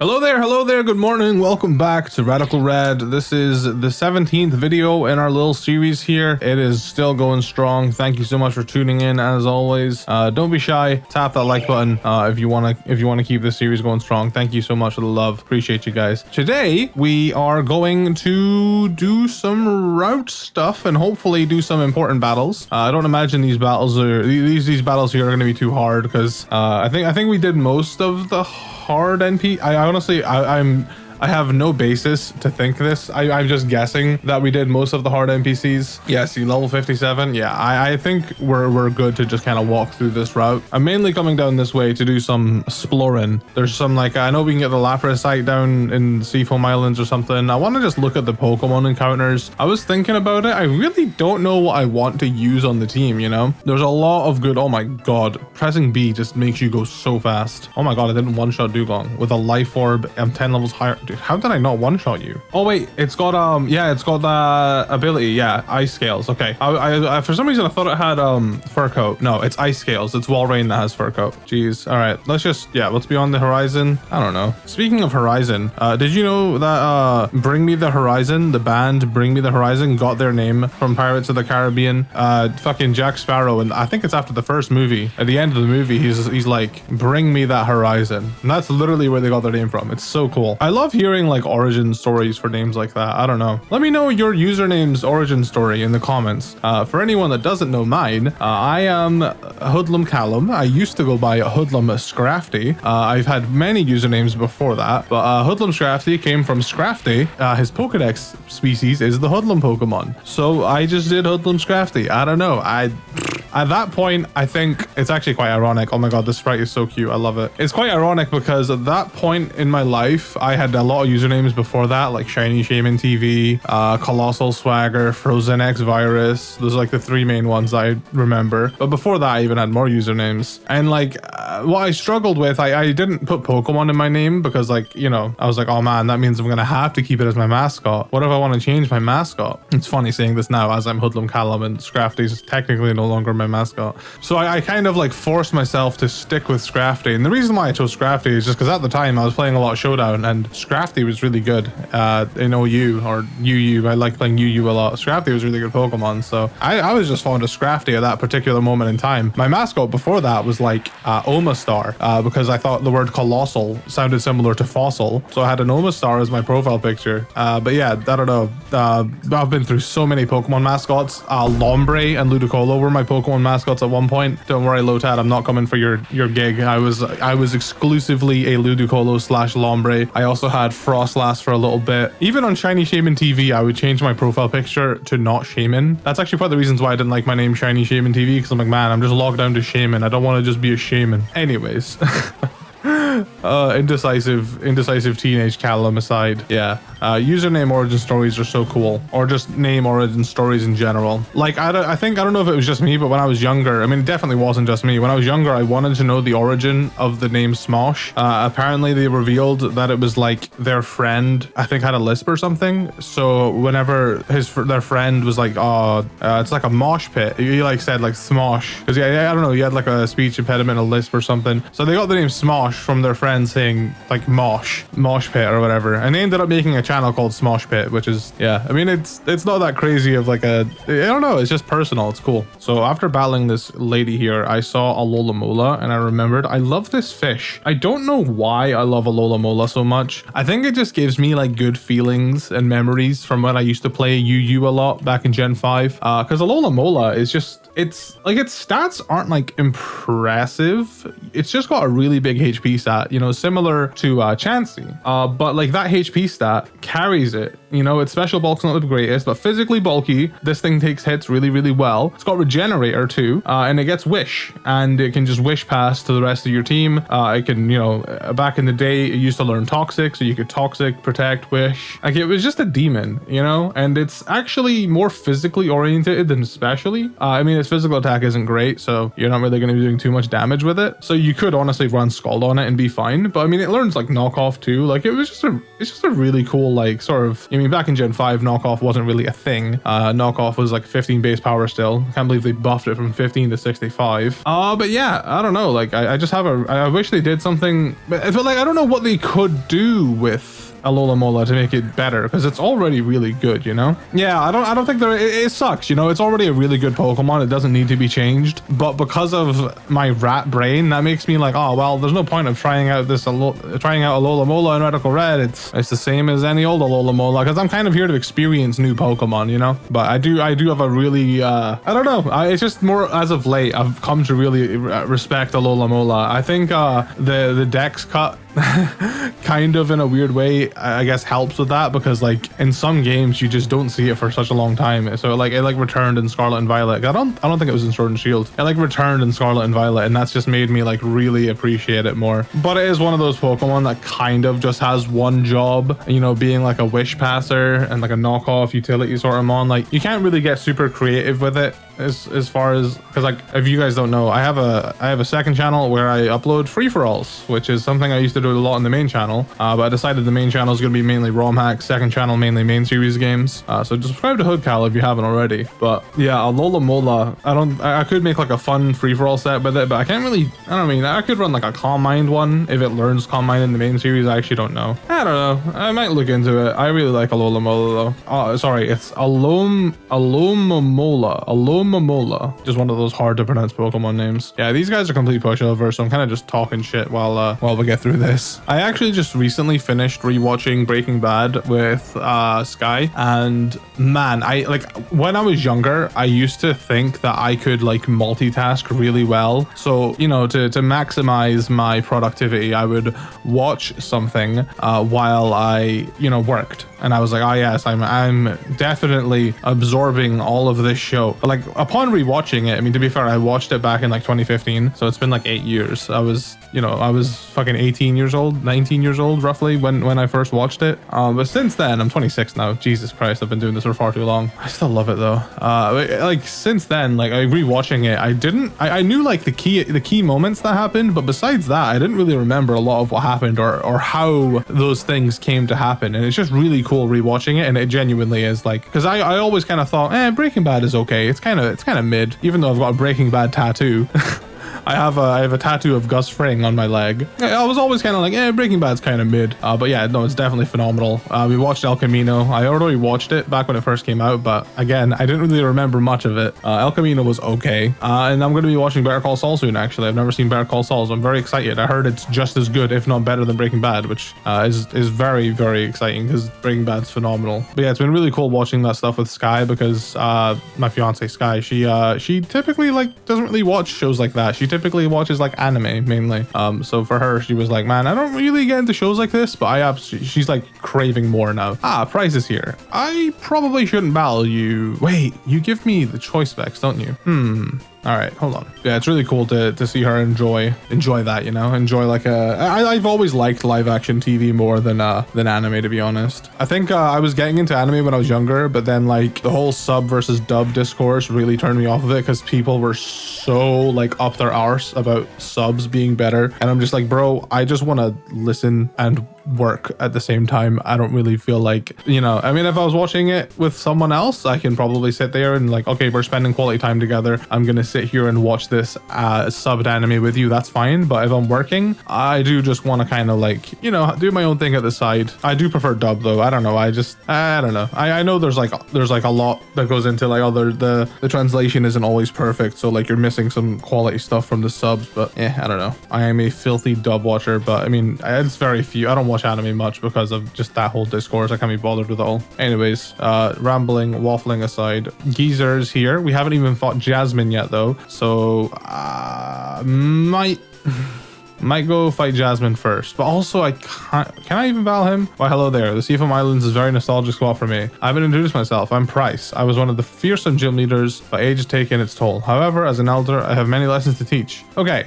Hello there, good morning, welcome back to Radical Red. This is the 17th video in our little series here. It is still going strong. Thank you so much for tuning in as always. Don't be shy, tap that like button if you want to keep this series going strong. Thank you so much for the love, appreciate you guys. Today we are going to do some route stuff and hopefully do some important battles. I don't imagine these battles these battles here are going to be too hard because I think we did most of the hard NP. I have no basis to think this. I'm just guessing that we did most of the hard NPCs. Yeah, see, level 57. Yeah, I think we're good to just kind of walk through this route. I'm mainly coming down this way to do some exploring. There's some, like, I know we can get the Lapras site down in Seafoam Islands or something. I want to just look at the Pokemon encounters. I was thinking about it. I really don't know what I want to use on the team, you know? There's a lot of good, oh my god, pressing B just makes you go so fast. Oh my god, I didn't one-shot Dugong with a Life Orb. I'm 10 levels higher. Dude, how did I not one-shot you? Oh wait, it's got yeah, it's got the ability. Yeah, Ice Scales. Okay, I for some reason I thought it had Fur Coat. No, it's Ice Scales. It's Walrein that has Fur Coat. Jeez. All right, let's be on the horizon. I don't know. Speaking of horizon, did you know that Bring Me the Horizon, the band Bring Me the Horizon, got their name from Pirates of the Caribbean? Fucking Jack Sparrow, and I think it's after the first movie. At the end of the movie, he's like, "Bring me that horizon," and that's literally where they got their name from. It's so cool. I love hearing like origin stories for names like that. I don't know. Let me know your username's origin story in the comments. For anyone that doesn't know mine, I am Hoodlum Callum. I used to go by Hoodlum Scrafty. I've had many usernames before that, but Hoodlum Scrafty came from Scrafty. His Pokedex species is the Hoodlum Pokemon. So I just did Hoodlum Scrafty. I don't know. At that point, I think it's actually quite ironic. Oh my god, this sprite is so cute. I love it. It's quite ironic because at that point in my life, I had a lot of usernames before that, like Shiny Shaman TV, Colossal Swagger, Frozen X Virus. Those are like the three main ones I remember. But before that, I even had more usernames. And like, what I struggled with, I didn't put Pokemon in my name because, like, you know, I was like, oh man, that means I'm gonna have to keep it as my mascot. What if I want to change my mascot? It's funny saying this now as I'm Hoodlum Callum and Scrafty is technically no longer my mascot. So I kind of like forced myself to stick with Scrafty. And the reason why I chose Scrafty is just because at the time I was playing a lot of Showdown and Scrafty was really good in OU or UU. I like playing UU a lot. Scrafty was really good Pokemon. So I was just fond of Scrafty at that particular moment in time. My mascot before that was like Omastar because I thought the word colossal sounded similar to fossil. So I had an Omastar as my profile picture. But yeah, I don't know. I've been through so many Pokemon mascots. Lombre and Ludicolo were my Pokemon mascots at one point. Don't worry, Lotad, I'm not coming for your gig. I was exclusively a Ludicolo / Lombre. I also had Frostlass for a little bit. Even on Shiny Shaman TV, I would change my profile picture to not Shaman. That's actually part of the reasons why I didn't like my name Shiny Shaman TV, because I'm like, man, I'm just logged down to Shaman. I don't want to just be a Shaman. Anyways. Indecisive teenage Callum aside, yeah, username origin stories are so cool, or just name origin stories in general. Like, I don't know if it was just me, but when I was younger, I mean, it definitely wasn't just me. When I was younger, I wanted to know the origin of the name Smosh. Apparently they revealed that it was like their friend, I think, had a lisp or something. So whenever their friend was like, oh, it's like a mosh pit, he like said like Smosh, because yeah, I don't know, he had like a speech impediment, a lisp or something. So they got the name Smosh from their friends saying like mosh pit or whatever, and they ended up making a channel called Smosh Pit, which is, yeah, I mean, it's not that crazy of like I don't know, it's just personal, it's cool. So after battling this lady here, I saw a Alola and I remembered I love this fish. I don't know why I love Alola so much. I think it just gives me like good feelings and memories from when I used to play UU a lot back in Gen 5, because Alola is just, it's like, its stats aren't like impressive. It's just got a really big HP stat, you know, similar to Chansey, but like that HP stat carries it. You know, its special bulk's not the greatest, but physically bulky, this thing takes hits really, really well. It's got Regenerator too, and it gets Wish, and it can just Wish pass to the rest of your team. It can, you know, back in the day, it used to learn Toxic, so you could Toxic, Protect, Wish. Like, it was just a demon, you know, and it's actually more physically oriented than specially. I mean, its physical attack isn't great, so you're not really going to be doing too much damage with it. So you could honestly run Scald on it and be be fine. But I mean, it learns like knockoff too. Like it's just a really cool, like sort of, I mean, back in Gen 5, knockoff wasn't really a thing. Knockoff was like 15 base power still. Can't believe they buffed it from 15 to 65. But yeah, I don't know. Like I just have I wish they did something, but I feel like I don't know what they could do with Alola Mola to make it better, because it's already really good, you know? Yeah, I don't think it sucks, you know? It's already a really good Pokemon. It doesn't need to be changed. But because of my rat brain, that makes me like, oh, well, there's no point of trying out Alola Mola in Radical Red. It's the same as any old Alola Mola, because I'm kind of here to experience new Pokemon, you know? But I do have a really, I don't know. It's just more as of late, I've come to really respect Alola Mola. I think the Dex cut kind of in a weird way, I guess, helps with that, because like in some games you just don't see it for such a long time. So like it returned in Scarlet and Violet. I don't think it was in Sword and Shield. It like returned in Scarlet and Violet, and that's just made me like really appreciate it more. But it is one of those Pokemon that kind of just has one job, you know, being like a wish passer and like a knockoff utility sort of mon. Like you can't really get super creative with it as far as, because like if you guys don't know, I have a second channel where I upload free-for-alls, which is something I used to do a lot on the main channel, but I decided the main channel is going to be mainly ROM hacks, second channel mainly main series games. So just subscribe to Hoodcal if you haven't already. But yeah, Alola Mola, I could make like a fun free-for-all set with it, but I can't really, I could run like a Calm Mind one if it learns Calm Mind in the main series. I actually don't know. I don't know. I might look into it. I really like Alola Mola though. Sorry, it's Alola Mola, just one of those hard to pronounce Pokemon names. Yeah, these guys are complete pushovers, so I'm kind of just talking shit while we get through this. I actually just recently finished rewatching Breaking Bad with Sky, and man, when I was younger, I used to think that I could like multitask really well. So, you know, to maximize my productivity, I would watch something while I, you know, worked. And I was like, oh yes, I'm definitely absorbing all of this show. But like upon rewatching it, I mean, to be fair, I watched it back in like 2015, so it's been like 8 years. I was fucking 18 years old, 19 years old roughly when I first watched it. But since then, I'm 26 now. Jesus Christ, I've been doing this for far too long. I still love it though. Like since then, like I rewatching it, I knew like the key moments that happened, but besides that, I didn't really remember a lot of what happened or how those things came to happen. And it's just really cool rewatching it, and it genuinely is like, because I always kind of thought, Breaking Bad is okay. It's kind of mid, even though I've got a Breaking Bad tattoo. I have a tattoo of Gus Fring on my leg. I was always kind of like, Breaking Bad's kind of mid. But yeah, no, it's definitely phenomenal. We watched El Camino. I already watched it back when it first came out, but again, I didn't really remember much of it. El Camino was okay. And I'm going to be watching Better Call Saul soon, actually. I've never seen Better Call Saul, so I'm very excited. I heard it's just as good, if not better than Breaking Bad, which is very, very exciting, because Breaking Bad's phenomenal. But yeah, it's been really cool watching that stuff with Sky, because my fiance Sky, she typically like doesn't really watch shows like that. She typically watches like anime mainly. So for her, she was like, man, I don't really get into shows like this, but she's like craving more now. Price is here. I probably shouldn't battle you. Wait, you give me the choice specs, don't you? All right, hold on. Yeah, it's really cool to see her enjoy that, you know, enjoy like I've always liked live action TV more than anime, to be honest. I think I was getting into anime when I was younger, but then like the whole sub versus dub discourse really turned me off of it, because people were so like up their arse about subs being better. And I'm just like, bro, I just want to listen and work at the same time. I don't really feel like, you know, I mean, if I was watching it with someone else, I can probably sit there and like, okay, we're spending quality time together. I'm going to sit here and watch this subbed anime with you. That's fine. But if I'm working, I do just want to kind of like, you know, do my own thing at the side. I do prefer dub though. I don't know. I don't know. I know there's like a lot that goes into like, the translation isn't always perfect. So like you're missing some quality stuff from the subs, but I don't know. I am a filthy dub watcher, but I mean, it's very few. I don't watch anime much because of just that whole discourse. I can't be bothered with it all. Anyways, rambling, waffling aside, Geezer's here. We haven't even fought Jasmine yet though, so might go fight Jasmine first, but also I can't. Can I even battle him? Why, hello there. The Seafoam Islands is a very nostalgic spot for me. I haven't introduced myself. I'm Price. I was one of the fearsome gym leaders, but age has taken its toll. However, as an elder, I have many lessons to teach. Okay,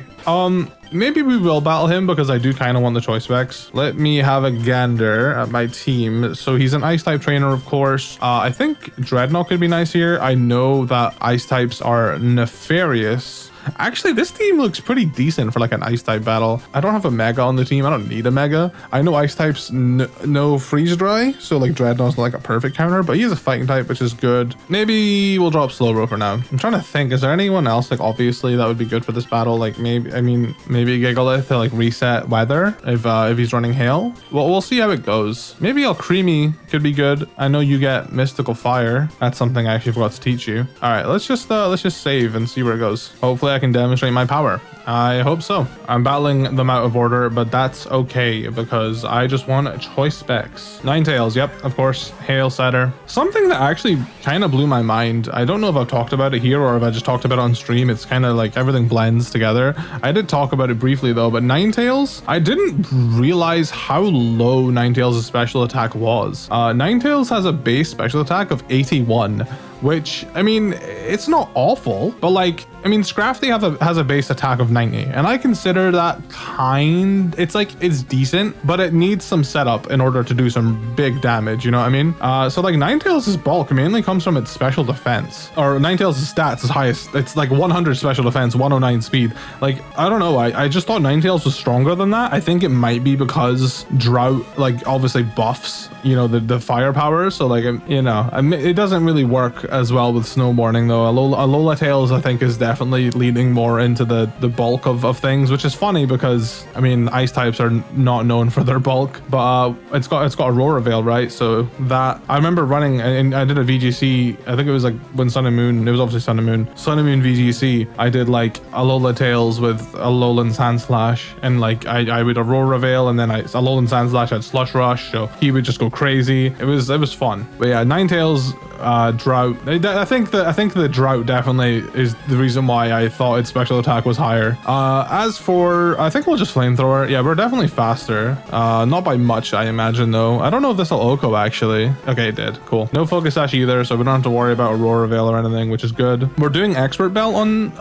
Maybe we will battle him because I do kind of want the choice specs. Let me have a gander at my team. So he's an ice type trainer, of course. I think Dreadnought could be nice here. I know that ice types are nefarious. Actually, this team looks pretty decent for like an ice type battle. I don't have a mega on the team. I don't need a mega. I know ice types no freeze dry, so like Dreadnought's like a perfect counter, but he is a fighting type, which is good. Maybe we'll drop slow row for now. I'm trying to think, is there anyone else like obviously that would be good for this battle? Like maybe, I mean, maybe Gigalith to like reset weather if he's running hail. Well, we'll see how it goes. Maybe El Creamy could be good. I know you get mystical fire. That's something I actually forgot to teach you. All right, let's just save and see where it goes. Hopefully I can demonstrate my power. I hope so. I'm battling them out of order, but that's okay because I just want choice specs. Ninetales, yep, of course. Hail Setter. Something that actually kind of blew my mind. I don't know if I've talked about it here or if I just talked about it on stream. It's kind of like everything blends together. I did talk about it briefly though, but Ninetales, I didn't realize how low Ninetales' special attack was. Ninetales has a base special attack of 81. Which, I mean, it's not awful, but like, I mean, Scrafty has a base attack of 90, and I consider that it's decent, but it needs some setup in order to do some big damage, you know what I mean? So like Ninetales' bulk mainly comes from its special defense, or Ninetales' stats is highest. It's like 100 special defense, 109 speed. Like, I don't know, I just thought Ninetales was stronger than that. I think it might be because Drought, like, obviously buffs, you know, the firepower, so like, you know, it doesn't really work as well with Snowboarding though. Alola Tails I think is definitely leaning more into the bulk of things, which is funny because I mean ice types are not known for their bulk, but it's got Aurora Veil, right? So that I remember running, and I did a VGC, I think it was like when Sun and Moon, it was obviously Sun and Moon VGC. I did like Alola Tails with Alolan Sand Slash, and like I would Aurora Veil, and then Alolan Sand Slash had Slush Rush, so he would just go crazy. It was fun. But yeah, Ninetales Drought. I think the Drought definitely is the reason why I thought its special attack was higher. As for, I think we'll just Flamethrower. Yeah, we're definitely faster. Not by much, I imagine though. I don't know if this will Oko actually. Okay, it did. Cool. No Focus Sash either, so we don't have to worry about Aurora Veil or anything, which is good. We're doing Expert Belt on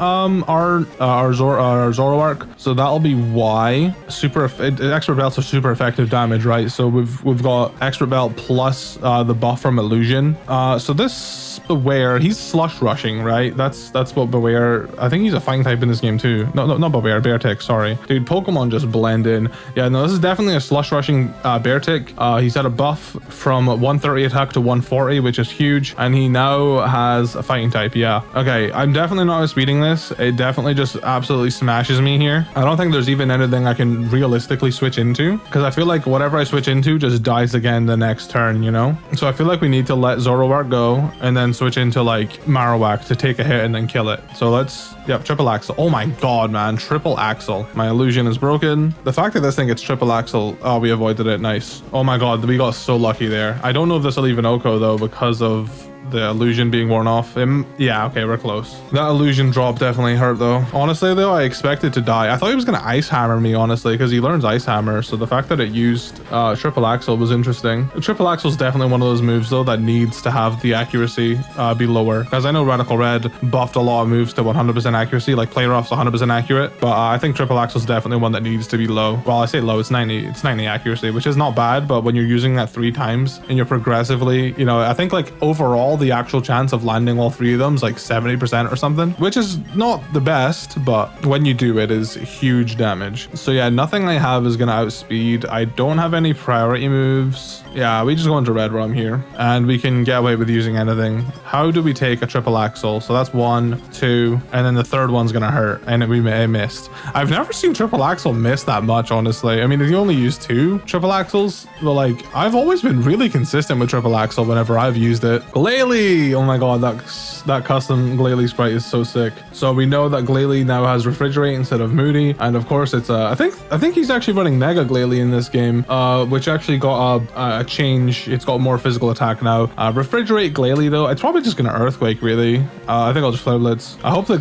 our Zoroark, so that'll be why. Expert Belts are super effective damage, right? So we've got Expert Belt plus the buff from Illusion. So this Beware, he's Slush Rushing, right? That's what Beware, I think he's a fighting type in this game too. No, not Beware, Beartic, sorry. Dude, Pokemon just blend in. Yeah, no, this is definitely a Slush Rushing Beartic. He's had a buff from 130 attack to 140, which is huge. And he now has a fighting type, yeah. Okay, I'm definitely not outspeeding this. It definitely just absolutely smashes me here. I don't think there's even anything I can realistically switch into, because I feel like whatever I switch into just dies again the next turn, you know? So I feel like we need to let Zoroark go and then switch into like Marowak to take a hit and then kill it. So let's, yep, triple axle. Oh my god, man, triple axle. My illusion is broken. The fact that this thing gets triple axle, oh, we avoided it. Nice. Oh my god, we got so lucky there. I don't know if this will even Oko though because of the illusion being worn off. Yeah, okay, we're close. That illusion drop definitely hurt though. Honestly though, I expected to die. I thought he was gonna ice hammer me, honestly, because he learns ice hammer. So the fact that it used triple axle was interesting. Triple axle is definitely one of those moves though that needs to have the accuracy be lower, because I know Radical Red buffed a lot of moves to 100% accuracy, like Play Rough's 100% accurate, but I think triple axle is definitely one that needs to be low. Well, I say low, it's 90 accuracy, which is not bad, but when you're using that 3 times and you're progressively, you know, I think like overall the actual chance of landing all 3 of them is like 70% or something, which is not the best, but when you do, it is huge damage. So yeah, nothing I have is gonna outspeed. I don't have any priority moves. Yeah, we just go into Red Rum here and we can get away with using anything. How do we take a triple axle? So that's 1, 2, and then the third one's gonna hurt, and we may have missed. I've never seen triple axle miss that much, honestly. I mean, if you only use 2 triple axles, but like I've always been really consistent with triple axle whenever I've used it. Glalie! Oh my god, that custom Glalie sprite is so sick. So we know that Glalie now has Refrigerate instead of Moody, and of course it's I think he's actually running Mega Glalie in this game, which actually got a change. It's got more physical attack now. Refrigerate Glalie though, it's probably just gonna Earthquake really. I think I'll just Flare Blitz. I hope the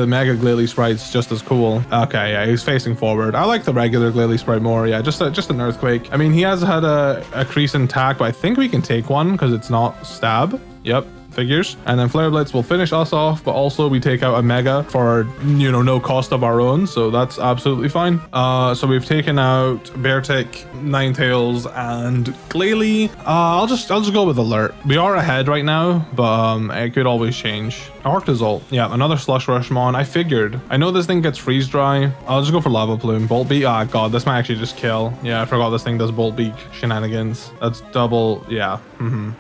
Mega Glalie sprite's just as cool. Okay, yeah, he's facing forward. I like the regular Glalie sprite more. Yeah, just an Earthquake. I mean, he has had a crease in attack, but I think we can take one because it's not stab. Yep. figures. And then Flare Blitz will finish us off, but also we take out a Mega for, you know, no cost of our own. So that's absolutely fine. So we've taken out Beartic, Ninetales, and Glalie. I'll just go with Alert. We are ahead right now, but it could always change. Arctozolt. Yeah, another Slush Rushmon. I figured. I know this thing gets freeze dry. I'll just go for Lava Plume. Bolt Beak. Ah, God, this might actually just kill. Yeah, I forgot this thing does Bolt Beak shenanigans. That's double. Yeah.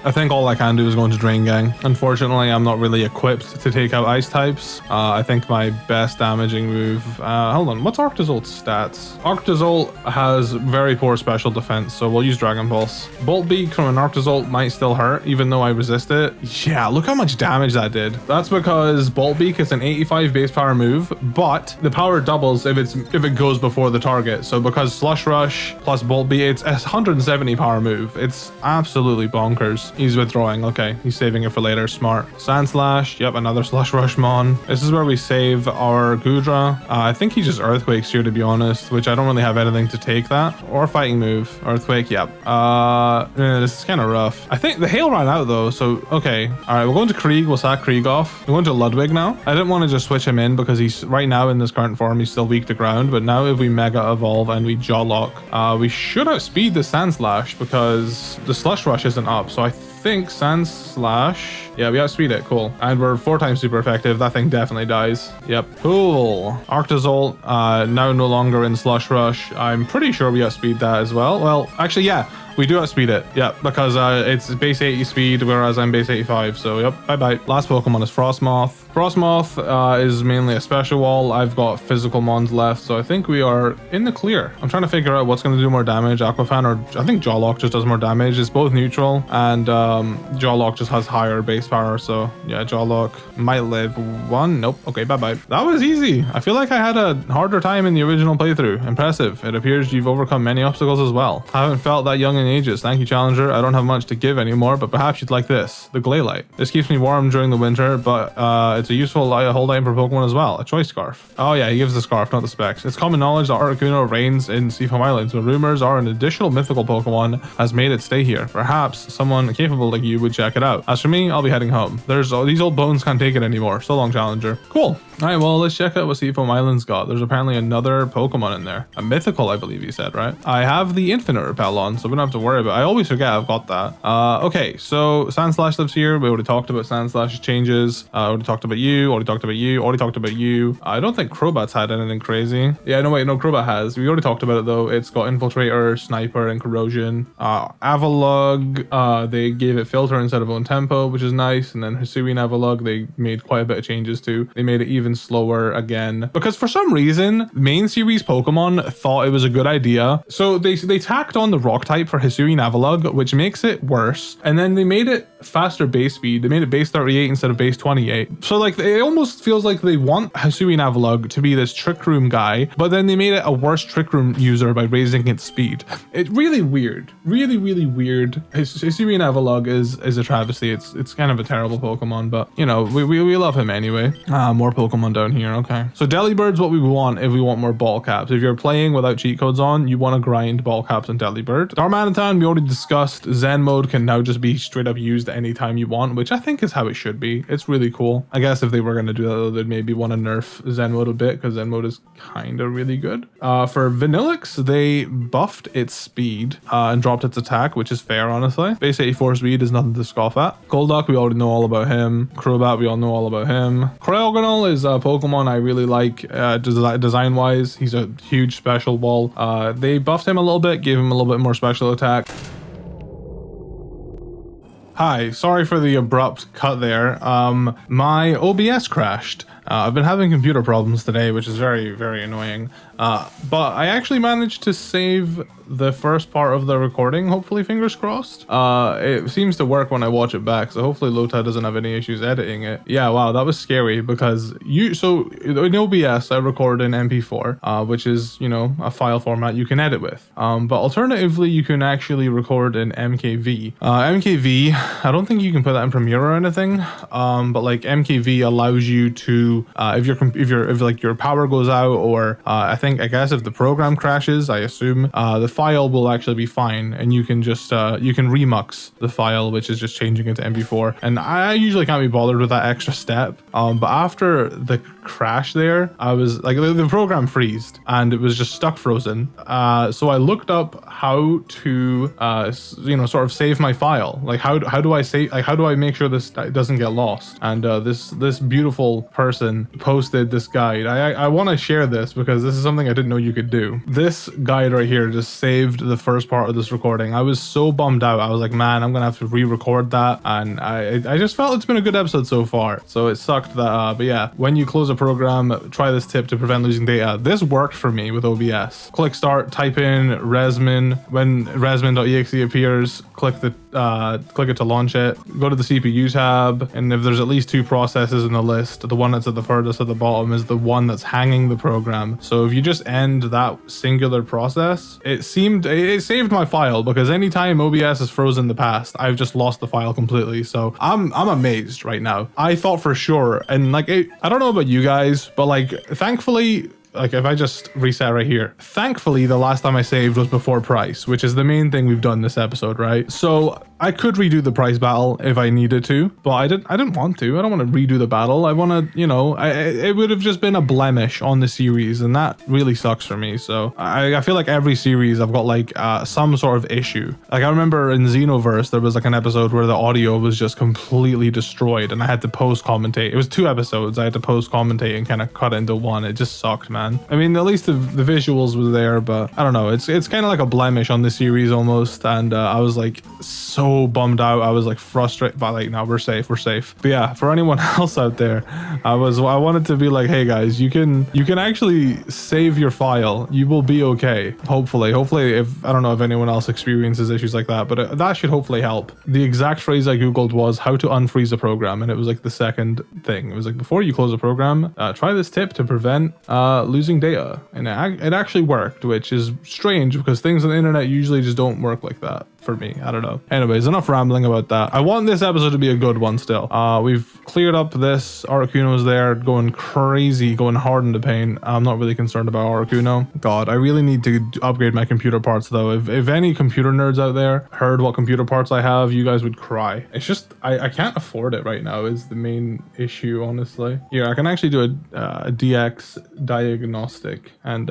I think all I can do is go into Drain Gang. Unfortunately, I'm not really equipped to take out ice types. I think my best damaging move. Hold on. What's Arctozolt's stats? Arctozolt has very poor special defense, so we'll use Dragon Pulse. Bolt Beak from an Arctozolt might still hurt, even though I resist it. Yeah, look how much damage that did. That's because Bolt Beak is an 85 base power move, but the power doubles if it goes before the target. So because Slush Rush plus Bolt Beak, it's a 170 power move. It's absolutely bonkers. He's withdrawing. Okay, he's saving it for later. Smart. Sand Slash. Yep, another Slush Rushmon. This is where we save our Gudra. I think he just Earthquakes here, to be honest, which I don't really have anything to take that. Or Fighting move. Earthquake. Yep. This is kind of rough. I think the Hail ran out though, so okay. All right, we're going to Krieg. We'll sack Krieg off. We're going to Ludwig now. I didn't want to just switch him in because he's right now in this current form, he's still weak to ground. But now if we Mega Evolve and we Jaw Lock, we should outspeed the Sand Slash because the Slush Rush isn't up. So I think Sand Slash. Yeah, we outspeed it. Cool. And we're 4 times super effective. That thing definitely dies. Yep. Cool. Arctozolt, now no longer in Slush Rush. I'm pretty sure we outspeed that as well. Well, actually, yeah. We do outspeed it, yeah, because it's base 80 speed, whereas I'm base 85, so yep, bye-bye. Last Pokemon is Frostmoth. Frostmoth is mainly a special wall. I've got physical mons left, so I think we are in the clear. I'm trying to figure out what's going to do more damage, Aquafan, or I think Jawlock just does more damage. It's both neutral, and Jawlock just has higher base power, so yeah, Jawlock might live 1. Nope, okay, bye-bye. That was easy. I feel like I had a harder time in the original playthrough. Impressive. It appears you've overcome many obstacles as well. I haven't felt that young in ages. Thank you, Challenger. I don't have much to give anymore, but perhaps you'd like this, the Glalie. This keeps me warm during the winter, but it's a useful hold item for Pokemon as well. A choice scarf. Oh yeah, he gives the scarf, not the specs. It's common knowledge that Articuno reigns in Seafoam Islands, but rumors are an additional mythical Pokemon has made it stay here. Perhaps someone capable like you would check it out. As for me, I'll be heading home. These old bones can't take it anymore. So long, Challenger. Cool. All right, well, let's check out what Seafoam Islands got. There's apparently another Pokemon in there. A mythical, I believe you said, right? I have the Infinite Repel on, so we don't have to worry about it. I always forget I've got that. Okay, so Sandslash lives here. We already talked about Sandslash's changes. Already talked about you. Already talked about you. Already talked about you. I don't think Crobat's had anything crazy. Yeah, no, wait, no, Crobat has. We already talked about it, though. It's got Infiltrator, Sniper, and Corrosion. Avalugg, they gave it Filter instead of Own Tempo, which is nice. And then Hisuian Avalugg, they made quite a bit of changes to. They made it even slower again. Because for some reason, main series Pokemon thought it was a good idea. So they tacked on the Rock type for Hisuian Avalugg, which makes it worse. And then they made it faster base speed. They made it base 38 instead of base 28. So like it almost feels like they want Hisuian Avalugg to be this Trick Room guy, but then they made it a worse Trick Room user by raising its speed. It's really weird. Really, really weird. Hisuian Avalugg is a travesty. It's kind of a terrible Pokemon, but you know, we love him anyway. More Pokemon down here. Okay. So Delibird's what we want if we want more ball caps. If you're playing without cheat codes on, you want to grind ball caps on Delibird. Darmanitan, we already discussed. Zen mode can now just be straight up used anytime you want, which I think is how it should be. It's really cool. I guess if they were going to do that, though, they'd maybe want to nerf Zen mode a bit because Zen mode is kind of really good. For Vanillix, they buffed its speed and dropped its attack, which is fair, honestly. Base 84 speed is nothing to scoff at. Golduck, we already know all about him. Crobat, we all know all about him. Cryogonal is a Pokemon I really like design-wise. He's a huge special ball. They buffed him a little bit, gave him a little bit more special attack. Hi, sorry for the abrupt cut there. My OBS crashed. I've been having computer problems today, which is very, very annoying. But I actually managed to save the first part of the recording, hopefully, fingers crossed. It seems to work when I watch it back, so hopefully Lotad doesn't have any issues editing it. Yeah, wow, that was scary because so in OBS I record in MP4, which is, you know, a file format you can edit with. But alternatively, you can actually record in MKV. MKV, I don't think you can put that in Premiere or anything, but like MKV allows you to, if like your power goes out, or I guess if the program crashes, I assume, the file will actually be fine, and you can just you can remux the file, which is just changing it to MP4. And I usually can't be bothered with that extra step. But after the crash there, I was like, the program freezed and it was just stuck frozen. So I looked up how to sort of save my file. Like how do I save, like how do I make sure this doesn't get lost? And this beautiful person posted this guide. I want to share this because this is something I didn't know you could do. This guide right here just saved the first part of this recording. I was so bummed out. I was like, man, I'm gonna have to re-record that, and I just felt it's been a good episode so far. So it sucked that but yeah, when you close a program, try this tip to prevent losing data. This worked for me with OBS. Click start, type in resmin. When resmin.exe appears, click it to launch it. Go to the CPU tab, and if there's at least 2 processes in the list, the one that's at the furthest at the bottom is the one that's hanging the program. So if you just end that singular process, it saved my file, because anytime OBS has frozen in the past, I've just lost the file completely. So I'm amazed right now. I thought for sure, and like I don't know about you guys, but like thankfully, like if I just reset right here, thankfully the last time I saved was before price, which is the main thing we've done this episode, right? So I could redo the price battle if I needed to, but I didn't want to. I don't want to redo the battle. I want to, it would have just been a blemish on the series, and that really sucks for me. So I feel like every series I've got like some sort of issue. Like I remember in Xenoverse, there was like an episode where the audio was just completely destroyed and I had to post commentate. It was 2 episodes. I had to post commentate and kind of cut it into one. It just sucked, man. I mean, at least the visuals was there, but I don't know. It's kind of like a blemish on the series almost. And I was like so bummed out. I was like frustrated, but like, no, we're safe. But yeah, for anyone else out there, I wanted to be like, hey guys, you can actually save your file. You will be okay. Hopefully, if I don't know if anyone else experiences issues like that, but that should hopefully help. The exact phrase I Googled was how to unfreeze a program. And it was like the second thing. It was like, before you close a program, try this tip to prevent losing data. And it actually worked, which is strange because things on the internet usually just don't work like that for me. I don't know. Anyways, enough rambling about that. I want this episode to be a good one still. We've cleared up this. Articuno's there going crazy, going hard into paint. I'm not really concerned about Articuno. God, I really need to upgrade my computer parts though. If any computer nerds out there heard what computer parts I have, you guys would cry. It's just, I can't afford it right now is the main issue, honestly. Here, I can actually do a DX diagnostic and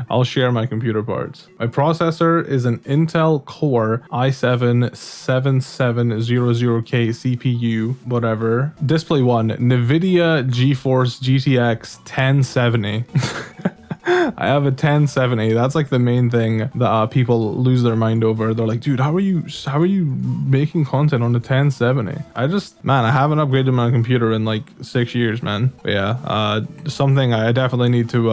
I'll share my computer parts. My processor is an Intel Core i7-7700K CPU, whatever. Display 1, NVIDIA GeForce GTX 1070. I have a 1070. That's like the main thing that people lose their mind over. They're like, dude, how are you making content on the 1070? I haven't upgraded my computer in like 6 years, man. But yeah, something I definitely need to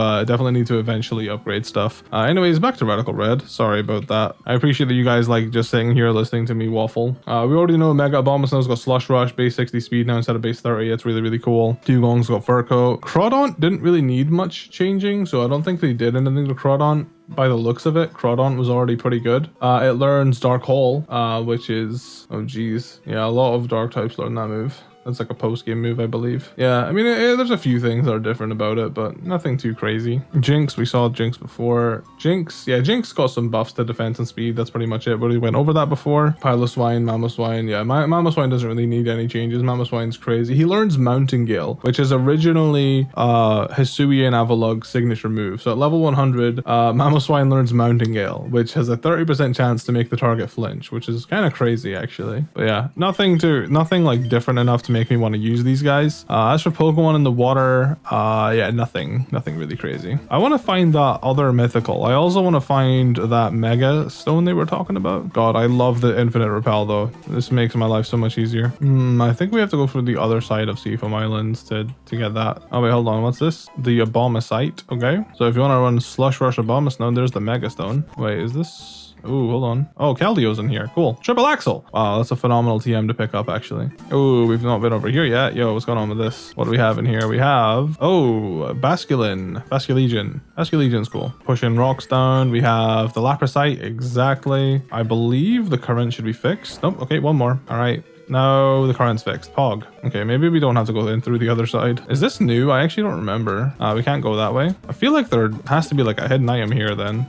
eventually upgrade stuff. Anyways, back to Radical Red. Sorry about that. I appreciate that you guys like just sitting here listening to me waffle. We already know Mega Abomasnow's got Slush Rush, base 60 speed now instead of base 30. It's really, really cool. Dugong's got Fur Coat. Crawdaunt didn't really need much changing, so I don't think they did anything to Crawdaunt. By the looks of it, Crawdaunt was already pretty good. It learns Dark Hole, which is, oh geez, yeah, a lot of dark types learn that move. That's like a post-game move, I believe. Yeah, I mean, there's a few things that are different about it, but nothing too crazy. Jinx, we saw Jinx before. Jinx got some buffs to defense and speed. That's pretty much it. But we went over that before. Piloswine, Mamoswine. Yeah, Mamoswine doesn't really need any changes. Mamoswine's crazy. He learns Mountain Gale, which is originally Hisui and Avalug's signature move. So at level 100, Mamoswine learns Mountain Gale, which has a 30% chance to make the target flinch, which is kind of crazy, actually. But yeah, nothing like different enough to make me want to use these guys. As for Pokemon in the water, yeah, nothing really crazy. I want to find that other mythical. I also want to find that Mega Stone they were talking about. God, I love the Infinite Repel though. This makes my life so much easier. I think we have to go for the other side of Seafoam Islands to get that. Oh wait, hold on. What's this? The Abomasite. Okay. So if you want to run Slush Rush Abomasnow, there's the Mega Stone. Wait, is this? Ooh, hold on. Oh, Keldio's in here. Cool. Triple Axle. Wow, that's a phenomenal TM to pick up, actually. Ooh, we've not been over here yet. Yo, what's going on with this? What do we have in here? We have, Basculegion. Basculegion's cool. Pushing rocks down. We have the Laprasite. Exactly. I believe the current should be fixed. Nope. Okay, one more. All right. No, the current's fixed. Pog. Okay, maybe we don't have to go in through the other side. Is this new? I actually don't remember. We can't go that way. I feel like there has to be like a hidden item here then.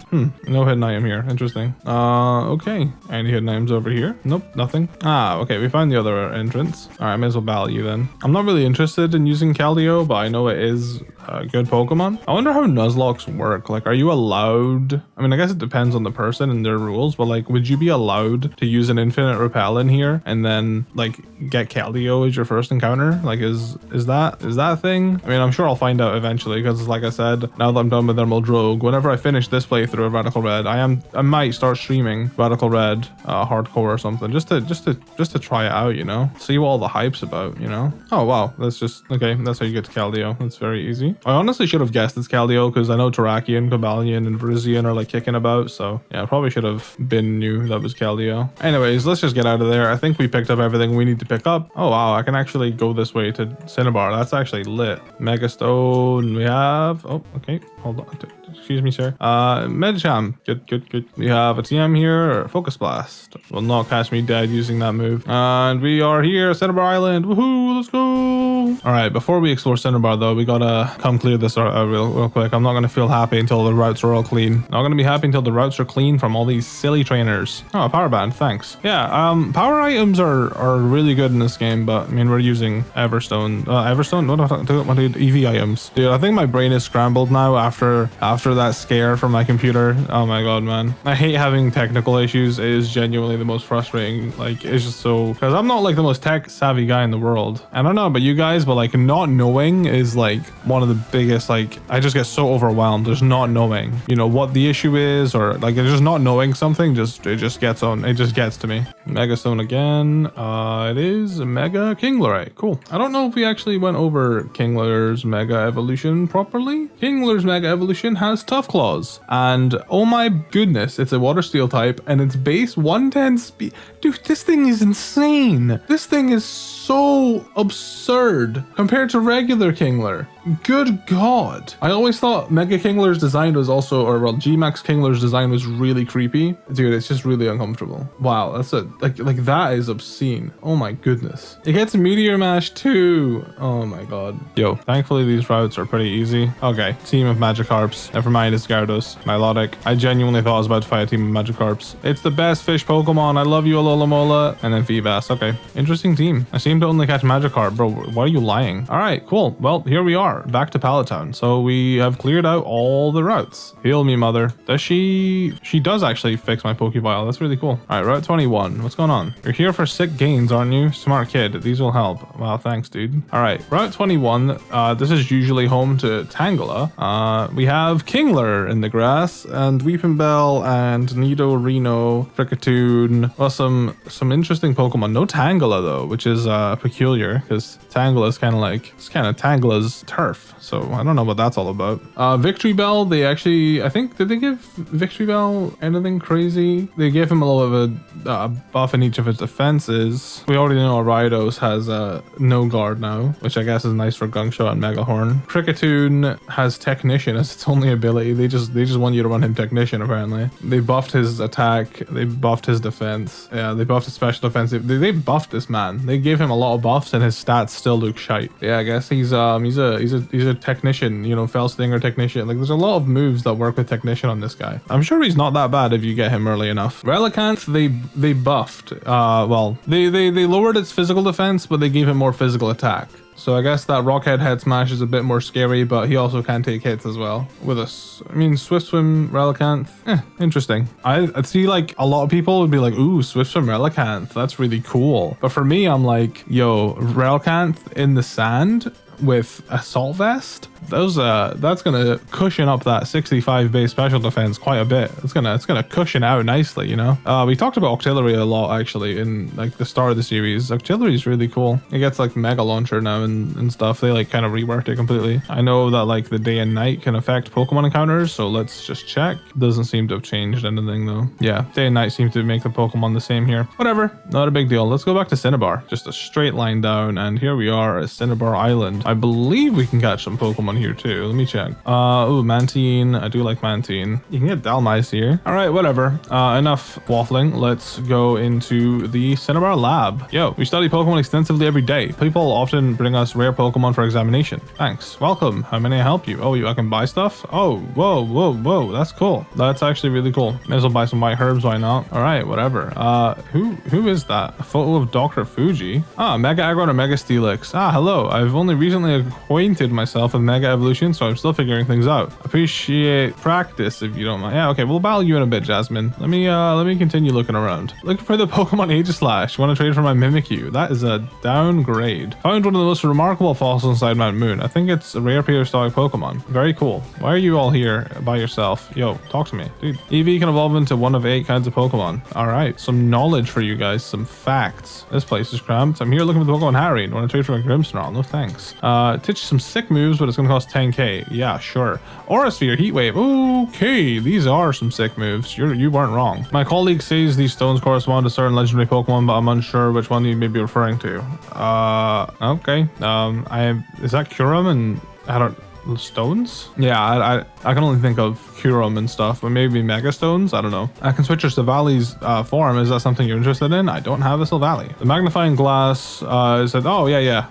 No hidden item here. Interesting. Okay. Any hidden items over here? Nope, nothing. Okay, we found the other entrance. All right, I may as well battle you then. I'm not really interested in using Keldeo, but I know it is a good Pokemon. I wonder how Nuzlockes work. Like, are you allowed? I mean, I guess it depends on the person and their rules, but like, would you be allowed to use an infinite repel in here and then like get Keldeo as your first encounter? Like, is that a thing? I mean, I'm sure I'll find out eventually, because like I said, now that I'm done with Emerald Rogue, whenever I finish this playthrough of Radical Red, I might start streaming Radical Red hardcore or something, just to try it out, you know, see what all the hype's about, you know. Oh wow, that's just okay. That's how you get to Keldeo. That's very easy. I honestly should have guessed it's Keldeo because I know Terrakion, Cobalion, and Virizion are like kicking about, so yeah, I probably should have knew that was Keldeo. Anyways, let's just get out of there. I think we picked up everything we need to pick up. Oh wow, I can actually go this way to Cinnabar. That's actually lit. Megastone we have. Oh, okay, hold on. Excuse me, sir. Medicham. Good. We have a TM here. Focus Blast will not catch me dead using that move. And we are here, Cinnabar Island. Woohoo! Let's go. All right. Before we explore Cinnabar, though, we gotta come clear this real quick. I'm not gonna feel happy until the routes are all clean. Not gonna be happy until the routes are clean from all these silly trainers. Oh, a power band. Thanks. Yeah. Power items are really good in this game, but I mean, we're using Everstone. Everstone. What EV items? Dude, I think my brain is scrambled now after that scare from my computer. Oh my god, man, I hate having technical issues. It is genuinely the most frustrating. Like, it's just so, because I'm not like the most tech savvy guy in the world. I don't know about you guys, but like not knowing is like one of the biggest, like I just get so overwhelmed. There's not knowing, you know, what the issue is, or like it's just not knowing something, it just gets to me. Megastone again. It is Mega Kingler. Cool. I don't know if we actually went over Kingler's Mega Evolution properly. Kingler's Mega Evolution has Tough Claws, and oh my goodness, it's a Water Steel type, and it's base 110 speed. Dude, this thing is insane. This thing is so absurd compared to regular Kingler. Good god. I always thought Mega Kingler's design was also, or well, G-Max Kingler's design was really creepy. Dude, it's just really uncomfortable. Wow, that's like that is obscene. Oh my goodness. It gets Meteor Mash too. Oh my god. Yo, thankfully these routes are pretty easy. Okay, team of Magikarps. Never mind, it's Gyarados. Milotic. I genuinely thought I was about to fight a team of Magikarps. It's the best fish Pokemon. I love you, Alola. And then Feebas. Okay, interesting team. I seem to only catch Magikarp. Bro, why are you lying? All right, cool. Well, here we are. Back to Palatown. So we have cleared out all the routes. Heal me, mother. Does she does actually fix my Pokeball. That's really cool. All right, Route 21. What's going on? You're here for sick gains, aren't you? Smart kid. These will help. Wow, thanks, dude. All right, Route 21. This is usually home to Tangela. We have Kingler in the grass, and Weepinbell, and Nido, Reno, Kricketune. Well, some interesting Pokemon. No Tangela though, which is peculiar, because Tangela is kind of like, it's kind of Tangela's turf. So I don't know what that's all about. Victory Bell, they actually, I think, did they give Victory Bell anything crazy? They gave him a little bit of a buff in each of his defenses. We already know Aridos has no guard now, which I guess is nice for Gungshot and Megahorn. Kricketune has Technician as its only ability. They just want you to run him Technician, apparently. They buffed his attack. They buffed his defense. Yeah, they buffed his special defense. They buffed this man. They gave him a lot of buffs, and his stats still look shite. Yeah, I guess he's a Technician, you know, Fell Stinger Technician. Like, there's a lot of moves that work with Technician on this guy. I'm sure he's not that bad if you get him early enough. Relicanth, they buffed. Well, they lowered its physical defense, but they gave him more physical attack. So I guess that Rockhead Head Smash is a bit more scary, but he also can take hits as well. With us, I mean, Swift Swim, Relicanth, interesting. I see, like, a lot of people would be like, ooh, Swift Swim, Relicanth, that's really cool. But for me, I'm like, yo, Relicanth in the sand with Assault Vest, that's gonna cushion up that 65 base special defense quite a bit. It's gonna cushion out nicely, you know. We talked about Octillery a lot actually in like the start of the series. Octillery is really cool. It gets like Mega Launcher now and stuff. They like kind of reworked it completely. I know that like the day and night can affect Pokemon encounters, so let's just check. Doesn't seem to have changed anything though. Yeah, day and night seem to make the Pokemon the same here. Whatever, not a big deal. Let's go back to Cinnabar. Just a straight line down, and here we are at Cinnabar Island. I believe we can catch some Pokemon Pokemon here too. Let me check. Ooh, Mantine. I do like Mantine. You can get Dalmice here. All right, whatever. Enough waffling. Let's go into the Cinnabar lab. Yo, we study Pokemon extensively every day. People often bring us rare Pokemon for examination. Thanks. Welcome. How may I help you? Oh, I can buy stuff? Oh, whoa. That's cool. That's actually really cool. May as well buy some white herbs. Why not? All right, whatever. Who is that? A photo of Dr. Fuji. Ah, Mega Aggron or Mega Steelix. Ah, hello. I've only recently acquainted myself with Mega Evolution, so I'm still figuring things out. Appreciate practice if you don't mind. Yeah, okay, we'll battle you in a bit, Jasmine. Let me continue looking around. Looking for the Pokemon Aegislash. Want to trade for my Mimikyu? That is a downgrade. Found one of the most remarkable fossils inside Mount Moon. I think it's a rare prehistoric Pokemon. Very cool. Why are you all here by yourself? Yo, talk to me, dude. Eevee can evolve into one of 8 kinds of Pokemon. All right, some knowledge for you guys, some facts. This place is cramped. I'm here looking for the Pokemon Harry. Want to trade for a Grimmsnarl? No thanks. Teach some sick moves, but it's gonna cost 10k. Yeah, sure. Aura Sphere, Heat Wave. Okay, these are some sick moves. You weren't wrong. My colleague says these stones correspond to certain legendary Pokemon, but I'm unsure which one you may be referring to. Okay. Is that Kyurem and I don't stones? Yeah, I can only think of Kyurem and stuff, but maybe Mega Stones? I don't know. I can switch your Silvalley's form. Is that something you're interested in? I don't have a Silvally. The magnifying glass is that, oh yeah,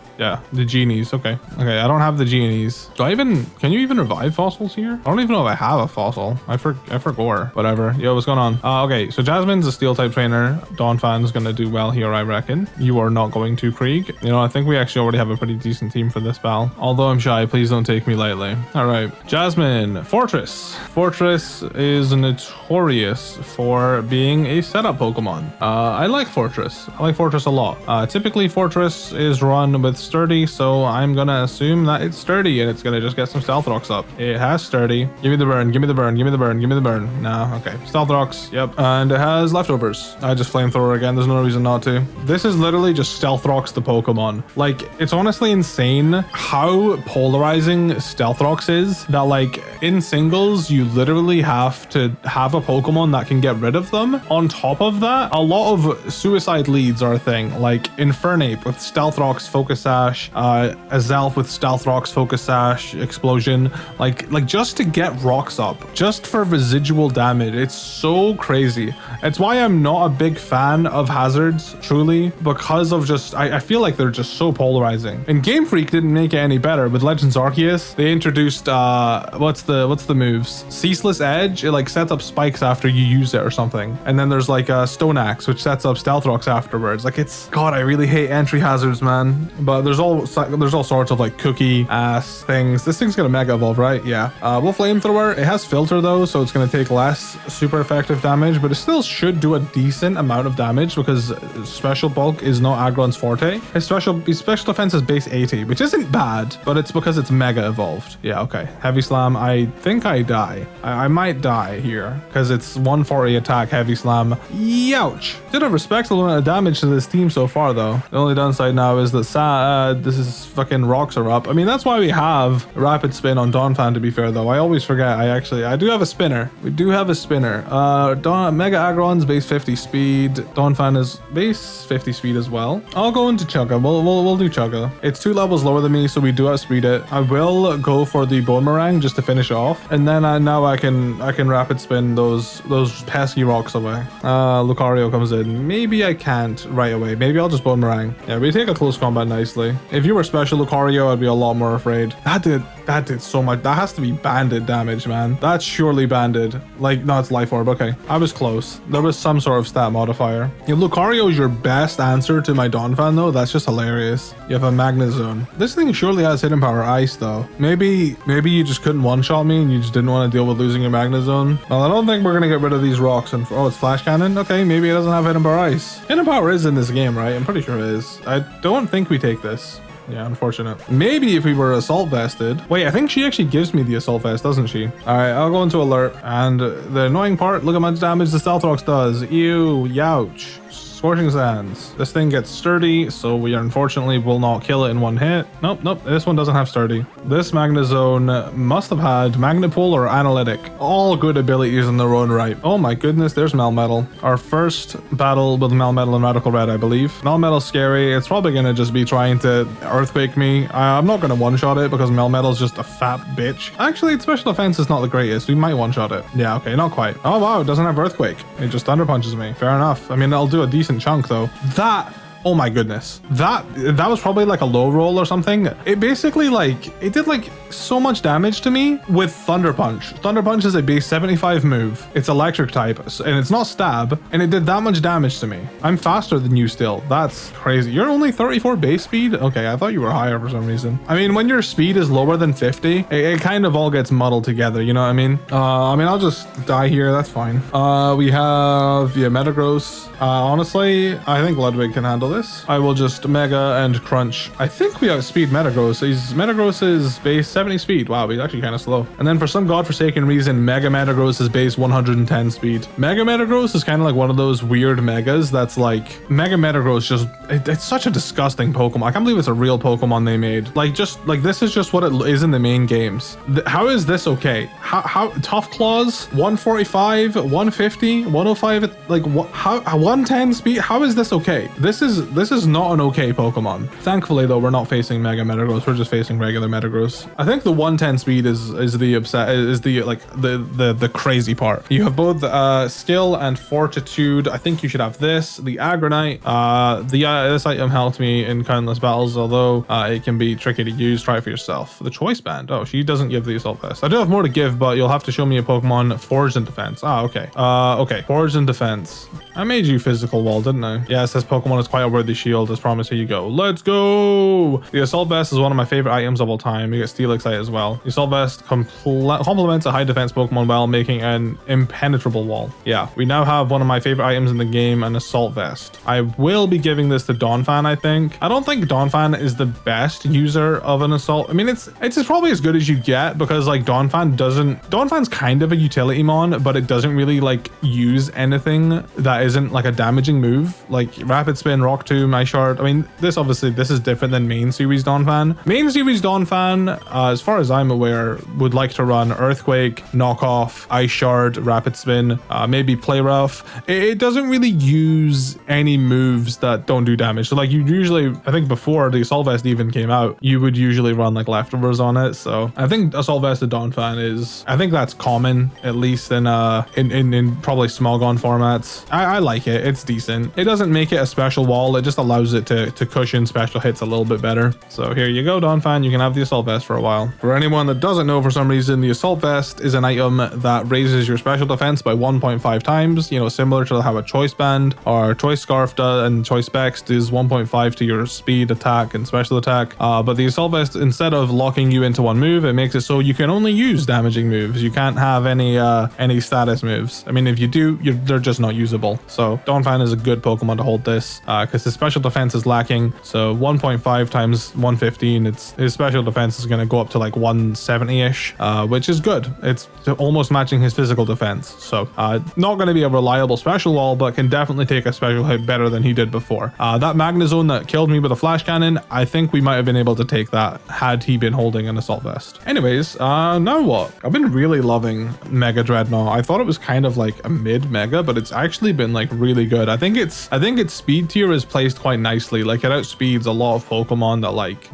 the genies. Okay, I don't have the genies. Can you even revive fossils here? I don't even know if I have a fossil. I forgot. Whatever. Yo, what's going on? Okay, so Jasmine's a steel type trainer. Donphan's gonna do well here, I reckon. You are not going to, Krieg. You know, I think we actually already have a pretty decent team for this battle. Although I'm shy, please don't take me lightly. All right, Jasmine, Fortress. Fortress is notorious for being a setup Pokemon. I like Fortress. I like Fortress a lot. Typically, Fortress is run with Sturdy, so I'm gonna assume that it's Sturdy and it's gonna just get some Stealth Rocks up. It has Sturdy. Give me the burn. Give me the burn. Give me the burn. Give me the burn. No, okay. Stealth Rocks. Yep. And it has Leftovers. I just Flamethrower again. There's no reason not to. This is literally just Stealth Rocks the Pokemon. Like, it's honestly insane how polarizing Stealth Rocks is. That, like, in singles, you literally have to have a Pokemon that can get rid of them. On top of that, a lot of suicide leads are a thing, like Infernape with Stealth Rocks, Focus Sash, Azelf with Stealth Rocks, Focus Sash, Explosion, like just to get rocks up, just for residual damage. It's so crazy. It's why I'm not a big fan of hazards, truly, because of just, I feel like they're just so polarizing. And Game Freak didn't make it any better. With Legends Arceus, they introduced, what's the moves? Ceaseless Edge, it like sets up spikes after you use it or something. And then there's like a Stone Axe, which sets up Stealth Rocks afterwards. Like, it's, God, I really hate entry hazards, man. But there's all sorts of like cookie ass things. This thing's gonna Mega Evolve, right? Yeah. We'll Flamethrower. It has Filter though, so it's gonna take less super effective damage, but it still should do a decent amount of damage because Special Bulk is not Aggron's forte. His special defense is base 80, which isn't bad, but it's because it's Mega Evolved. Yeah, okay. Heavy Slam. I think I die. I might die here because it's 140 attack, Heavy Slam. Youch. Did a respectable amount of damage to this team so far though. The only downside now is that this is fucking rocks are up. I mean, that's why we have Rapid Spin on Donphan, to be fair though. I always forget. I do have a spinner. We do have a spinner. Mega Aggron's base 50 speed. Donphan is base 50 speed as well. I'll go into Chugga. We'll do Chugga. It's 2 levels lower than me, so we do outspeed it. I will go for the Boomerang just to finish off, and then now I can Rapid Spin those pesky rocks away. Lucario comes in. Maybe I can't right away. Maybe I'll just Boomerang. Yeah, we take a close combat nicely. If you were Special Lucario, I'd be a lot more afraid. That did so much. That has to be banded damage, man. That's surely banded. Like, no, it's Life Orb. Okay, I was close. There was some sort of stat modifier. If Lucario is your best answer to my Donphan though, that's just hilarious. You have a Magnezone. This thing surely has Hidden Power Ice though. Maybe you just couldn't one-shot me and you just didn't want to deal with losing your Magnezone. Well, I don't think we're gonna get rid of these rocks. And oh, it's Flash Cannon. Okay, maybe it doesn't have Hidden Power Ice. Hidden Power is in this game, right? I'm pretty sure it is. I don't think we take this. Yeah, unfortunate. Maybe if we were Assault Vested. Wait, I think she actually gives me the Assault Vest, doesn't she? All right, I'll go into Alert. And the annoying part, look how much damage the Stealth Rocks does. Ew, youch. Scorching Sands. This thing gets sturdy, so we unfortunately will not kill it in one hit. Nope, nope, this one doesn't have sturdy. This Magnezone must have had Magnapole or Analytic. All good abilities in their own right. Oh my goodness, there's Melmetal. Our first battle with Melmetal and Radical Red, I believe. Melmetal's scary. It's probably going to just be trying to Earthquake me. I'm not going to one-shot it because Melmetal's just a fat bitch. Actually, its special defense is not the greatest. We might one-shot it. Yeah, okay, not quite. Oh wow, it doesn't have Earthquake. It just Thunder Punches me. Fair enough. I mean, it'll do a decent chunk though. That... Oh my goodness. That was probably like a low roll or something. It basically it did like so much damage to me with Thunder Punch. Thunder Punch is a base 75 move. It's electric type and it's not stab, and it did that much damage to me. I'm faster than you still. That's crazy. You're only 34 base speed? Okay, I thought you were higher for some reason. I mean, when your speed is lower than 50, it kind of all gets muddled together, you know what I mean? I'll just die here. That's fine. We have, yeah, Metagross. Honestly, I think Ludwig can handle this. I will just Mega and Crunch. I think we outspeed Metagross. Metagross is base 70 speed. Wow, he's actually kind of slow. And then for some godforsaken reason, Mega Metagross is base 110 speed. Mega Metagross is kind of like one of those weird Megas that's like... Mega Metagross just... It's such a disgusting Pokemon. I can't believe it's a real Pokemon they made. This is just what it is in the main games. How is this okay? How Tough Claws? 145? 150? 105? Like, what? How... 110 speed? How is this okay? This is not an okay Pokemon. Thankfully though, we're not facing Mega Metagross. We're just facing regular Metagross. I think the 110 speed is the crazy part. You have both skill and fortitude. I think you should have this. The Aggronite. This item helped me in countless battles, although it can be tricky to use. Try it for yourself. The Choice Band. Oh, she doesn't give the Assault Vest. I do have more to give, but you'll have to show me a Pokemon Forged in Defense. Ah, okay. Okay. Forged in Defense. I made you physical wall, didn't I? Yeah, it says Pokemon is quite a worthy shield. As promised, here you go. Let's go! The Assault Vest is one of my favorite items of all time. You get Steelixite as well. The Assault Vest complements a high defense Pokemon while making an impenetrable wall. Yeah, we now have one of my favorite items in the game, an Assault Vest. I will be giving this to Donphan, I think. I don't think Donphan is the best user of an Assault. I mean, it's probably as good as you get because like Donphan's kind of a utility mon, but it doesn't really like use anything that isn't like a damaging move, like Rapid Spin, Rock Tomb, Ice Shard. I mean, this is different than main series Donphan. Main series Donphan, as far as I'm aware, would like to run Earthquake, Knockoff, Ice Shard, Rapid Spin, maybe Play Rough. It doesn't really use any moves that don't do damage. So like you usually, I think before the Assault Vest even came out, you would usually run like leftovers on it. So I think Assault Vest to Donphan is, I think that's common, at least in probably Smogon formats. I like it. It's decent. It doesn't make it a special wall. It just allows it to cushion special hits a little bit better. So here you go, Donphan. You can have the Assault Vest for a while. For anyone that doesn't know for some reason, the Assault Vest is an item that raises your special defense by 1.5 times, you know, similar to how a Choice Band or Choice Scarf does, and Choice Specs does 1.5 to your speed, attack, and special attack. But the Assault Vest, instead of locking you into one move, it makes it so you can only use damaging moves. You can't have any status moves. I mean, if you do, they're just not usable. So Donphan is a good Pokemon to hold this because his special defense is lacking. So 1.5 times 115, his special defense is going to go up to like 170-ish, which is good. It's almost matching his physical defense. So not going to be a reliable special wall, but can definitely take a special hit better than he did before. That Magnezone that killed me with a Flash Cannon, I think we might have been able to take that had he been holding an Assault Vest. Anyways, now what? I've been really loving Mega Dreadnought. I thought it was kind of like a mid-mega, but it's actually been like really good. I think its speed tier is placed quite nicely. Like it outspeeds a lot of Pokemon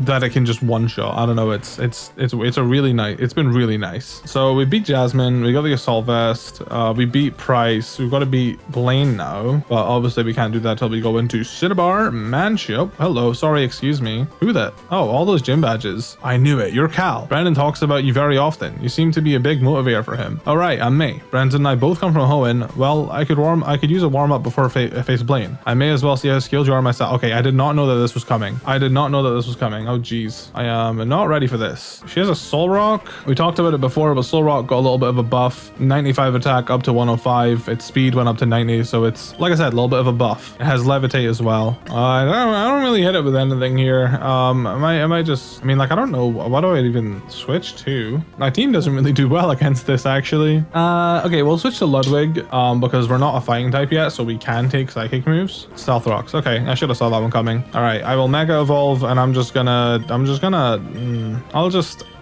that it can just one shot. I don't know. It's a really nice. It's been really nice. So we beat Jasmine. We got the Assault Vest. We beat Price. We've got to beat Blaine now, but obviously we can't do that till we go into Cinnabar Manship. Hello. Sorry. Excuse me. Who that? Oh, all those gym badges. I knew it. You're Cal. Brandon talks about you very often. You seem to be a big motivator for him. All right. I'm May. Brandon and I both come from Hoenn. Well, I could use a warm up before I face Blaine. I may as well see how skilled heals your arm myself. Okay, I did not know that this was coming. I did not know that this was coming. Oh, geez. I am not ready for this. She has a Soul Rock. We talked about it before, but Soul Rock got a little bit of a buff. 95 attack up to 105. Its speed went up to 90, so it's, like I said, a little bit of a buff. It has Levitate as well. I don't really hit it with anything here. Am I just, I mean, like, I don't know. What do I even switch to? My team doesn't really do well against this, actually. Okay, we'll switch to Ludwig, because we're not a fighting type yet, so we can take psychic moves. Stealth Rocks. Okay, I should have saw that one coming. All right, I will Mega Evolve, and I'll just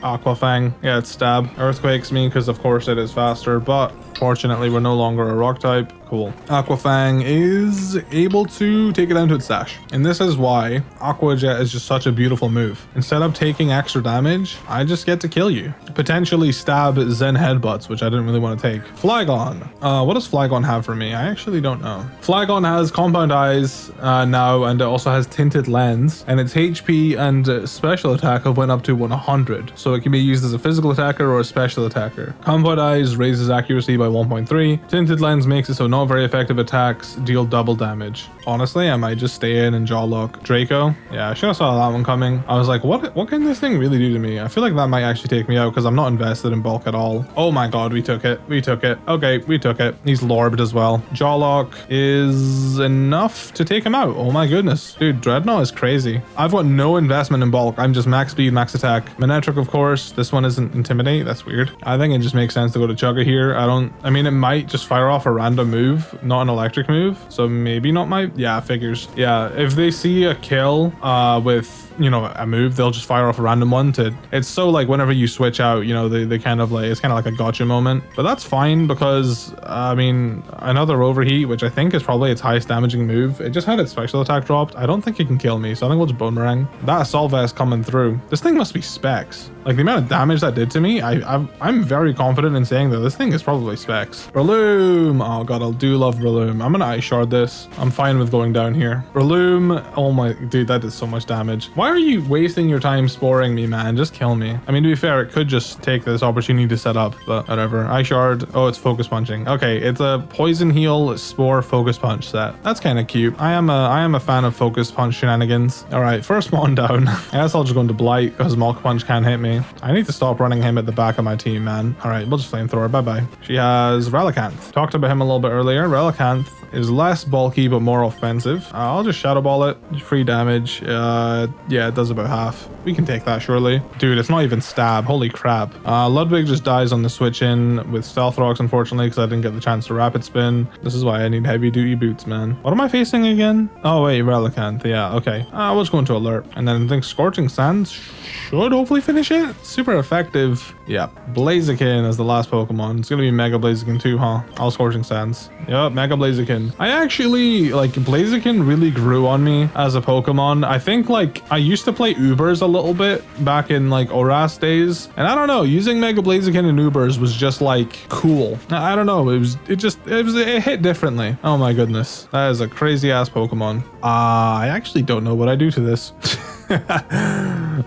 Aqua Fang. Yeah, it's Stab. Earthquakes me because of course it is faster, but fortunately we're no longer a rock type. Cool. Aqua Fang is able to take it down to its dash. And this is why Aqua Jet is just such a beautiful move. Instead of taking extra damage, I just get to kill you. Potentially stab Zen Headbutts, which I didn't really want to take. Flygon. What does Flygon have for me? I actually don't know. Flygon has Compound Eyes now, and it also has Tinted Lens, and its HP and special attack have went up to 100. So it can be used as a physical attacker or a special attacker. Compound Eyes raises accuracy by 1.3. Tinted Lens makes it so not very effective attacks deal double damage. Honestly, I might just stay in and jaw lock Draco. Yeah, I should have saw that one coming. I was like, what can this thing really do to me? I feel like that might actually take me out because I'm not invested in bulk at all. Oh my god, we took it. We took it. Okay, we took it. He's Lorbed as well. Jaw lock is enough to take him out. Oh my goodness. Dude, Dreadnought is crazy. I've got no investment in bulk. I'm just max speed, max attack. Manectric, of course. This one isn't Intimidate. That's weird. I think it just makes sense to go to Chugga here. I mean, it might just fire off a random move, not an electric move. So maybe not my, yeah, figures. Yeah, if they see a kill with, you know, a move, they'll just fire off a random one to, it's so like whenever you switch out, you know, they kind of like, it's kind of like a gotcha moment, but that's fine because I mean, another Overheat, which I think is probably its highest damaging move, it just had its special attack dropped. I don't think it can kill me, so I think we'll just Boomerang. That Assault Vest coming through. This thing must be specs. Like the amount of damage that did to me, I'm very confident in saying that this thing is probably specs. Breloom. Oh god, I do love Breloom. I'm gonna Ice Shard this. I'm fine with going down here. Breloom. Oh my, dude, that did so much damage. Why are you wasting your time sporing me, man? Just kill me. I mean, to be fair, it could just take this opportunity to set up, but whatever. Ice Shard. Oh, it's Focus Punching. Okay, it's a Poison Heal Spore Focus Punch set. That's kind of cute. I am a fan of Focus Punch shenanigans. All right, first one down. I guess I'll just go into Blight because Mach Punch can't hit me. I need to stop running him at the back of my team, man. All right, we'll just Flamethrower. Bye-bye. She has Relicanth. Talked about him a little bit earlier. Relicanth is less bulky but more offensive. I'll just Shadow Ball it. Free damage. Yeah, it does about half. We can take that, surely. Dude, it's not even stab. Holy crap. Ludwig just dies on the switch in with Stealth Rocks, unfortunately, because I didn't get the chance to Rapid Spin. This is why I need heavy duty boots, man. What am I facing again? Oh, wait, Relicanth. Yeah, okay. We'll just go into Alert. And then I think Scorching Sands should hopefully finish it. Super effective. Yeah. Blaziken is the last Pokemon. It's gonna be Mega Blaziken too, huh? All Scorching Sands. Yep, Mega Blaziken. I actually, like, Blaziken really grew on me as a Pokemon. I think, like, I used to play Ubers a little bit back in, like, Oras days. And I don't know, using Mega Blaziken in Ubers was just, like, cool. I don't know, it hit differently. Oh my goodness. That is a crazy-ass Pokemon. I actually don't know what I do to this.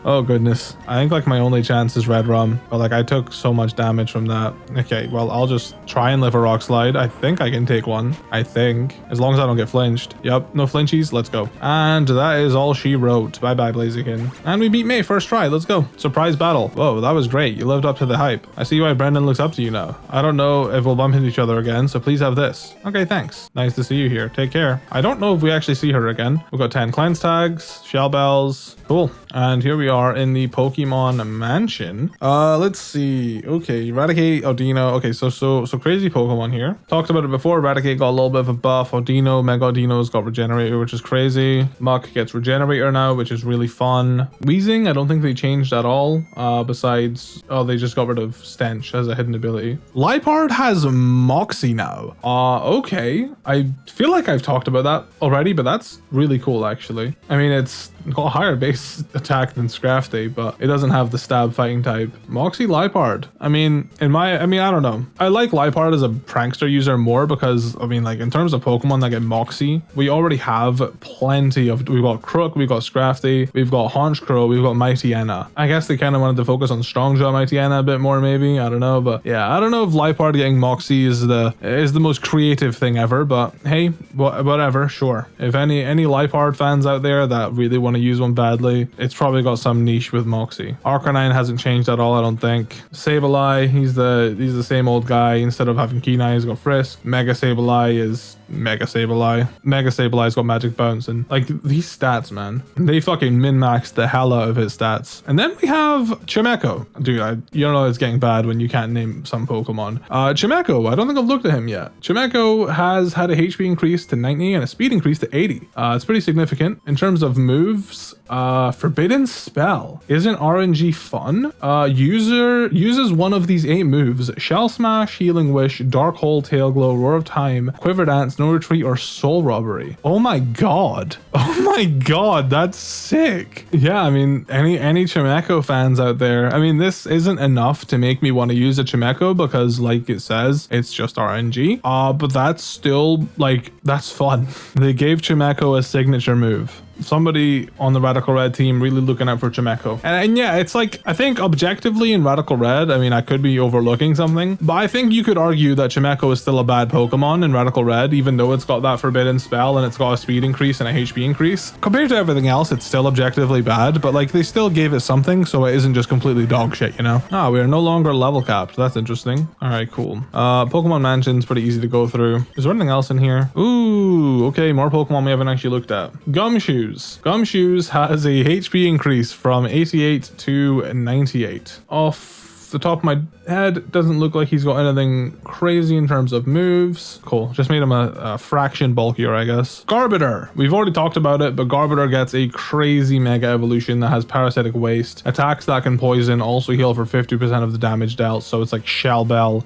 Oh goodness, I think like my only chance is Red Rum, but like I took so much damage from that. Okay, well, I'll just try and live a Rock Slide. I think I can take one. I think, as long as I don't get flinched. Yep, no flinchies. Let's go. And that is all she wrote. Bye bye, Blaziken. And we beat May first try. Let's go. Surprise battle. Whoa, that was great. You lived up to the hype. I see why Brendan looks up to you now. I don't know if we'll bump into each other again, so please have this. Okay, thanks. Nice to see you here. Take care. I don't know if we actually see her again. We've got 10 cleanse tags, shell bells. Cool. And here we are in the Pokemon Mansion. Let's see. Okay, Eradicate, Audino. Okay, so crazy Pokemon here. Talked about it before. Eradicate got a little bit of a buff. Audino, Mega Audino's got Regenerator, which is crazy. Muck gets Regenerator now, which is really fun. Weezing, I don't think they changed at all. Besides, oh, they just got rid of Stench as a hidden ability. Liepard has Moxie now. Okay. I feel like I've talked about that already, but that's really cool, actually. I mean, it's got a higher base attack than Scrafty, but it doesn't have the stab fighting type. Moxie Lipard. I mean, I don't know. I like Lipard as a prankster user more because, I mean, like in terms of Pokemon that get Moxie, we already have plenty of, we've got Crook, we've got Scrafty, we've got Honchkrow, we've got Mightyena. I guess they kind of wanted to focus on Strongjaw Mightyena a bit more maybe, I don't know, but yeah, I don't know if Lipard getting Moxie is the most creative thing ever, but hey, whatever, sure. If any Lipard fans out there that really want to use one badly, it's probably got some niche with Moxie. Arcanine hasn't changed at all, I don't think. Sableye, he's the same old guy. Instead of having Keen Eye, he's got Frisk. Mega Sableye is Mega Sableye. Mega Sableye's got Magic Bounce, and like these stats, man, they fucking min-max the hell out of his stats. And then we have Chimecho. Dude, you know it's getting bad when you can't name some Pokemon. Chimecho, I don't think I've looked at him yet. Chimecho has had a HP increase to 90 and a speed increase to 80. It's pretty significant. In terms of moves, Forbidden Spell. Isn't RNG fun? User uses one of these 8 moves: Shell Smash, Healing Wish, Dark Hole, Tail Glow, Roar of Time, Quiver Dance, No Retreat, or Soul Robbery. Oh my god. Oh my god, that's sick. Yeah, I mean, any Chimecho fans out there, I mean, this isn't enough to make me want to use a Chimecho because, like it says, it's just RNG. But that's still, like, that's fun. They gave Chimecho a signature move. Somebody on the Radical Red team really looking out for Chimecho. And yeah, it's like, I think objectively in Radical Red, I mean, I could be overlooking something, but I think you could argue that Chimecho is still a bad Pokemon in Radical Red, even though it's got that Forbidden Spell and it's got a speed increase and a HP increase. Compared to everything else, it's still objectively bad, but like they still gave it something, so it isn't just completely dog shit, you know? Ah, we are no longer level capped. That's interesting. All right, cool. Pokemon Mansion's pretty easy to go through. Is there anything else in here? Ooh, okay, more Pokemon we haven't actually looked at. Gumshoe. Gumshoe has a HP increase from 88 to 98. Off the top of my head, doesn't look like he's got anything crazy in terms of moves. Cool, just made him a fraction bulkier, I guess. Garbodor, we've already talked about it, but Garbodor gets a crazy mega evolution that has parasitic waste. Attacks that can poison also heal for 50% of the damage dealt, so it's like Shell Bell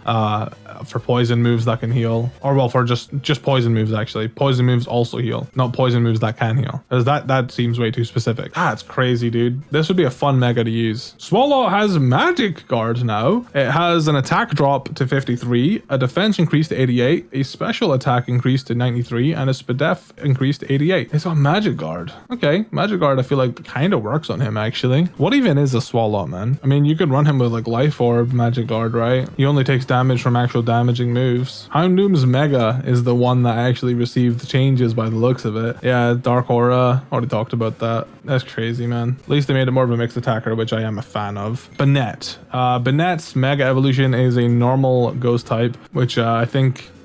for poison moves that can heal, or well, for just poison moves. Actually, poison moves also heal, not poison moves that can heal, because that seems way too specific. That's crazy, dude. This would be a fun mega to use. Swallow has Magic Guard now. It has an attack drop to 53, a defense increase to 88, a special attack increase to 93, and a Spadef increase to 88. It's on Magic Guard. Okay, Magic Guard I feel like kind of works on him actually. What even is a Swallow, man? I mean, you could run him with like Life Orb Magic Guard, right? He only takes damage from actual damaging moves. Houndoom's Mega is the one that actually received changes by the looks of it. Yeah, Dark Aura, already talked about that. That's crazy, man. At least they made it more of a mixed attacker, which I am a fan of. Banette. Banette's Mega Evolution is a normal ghost type, which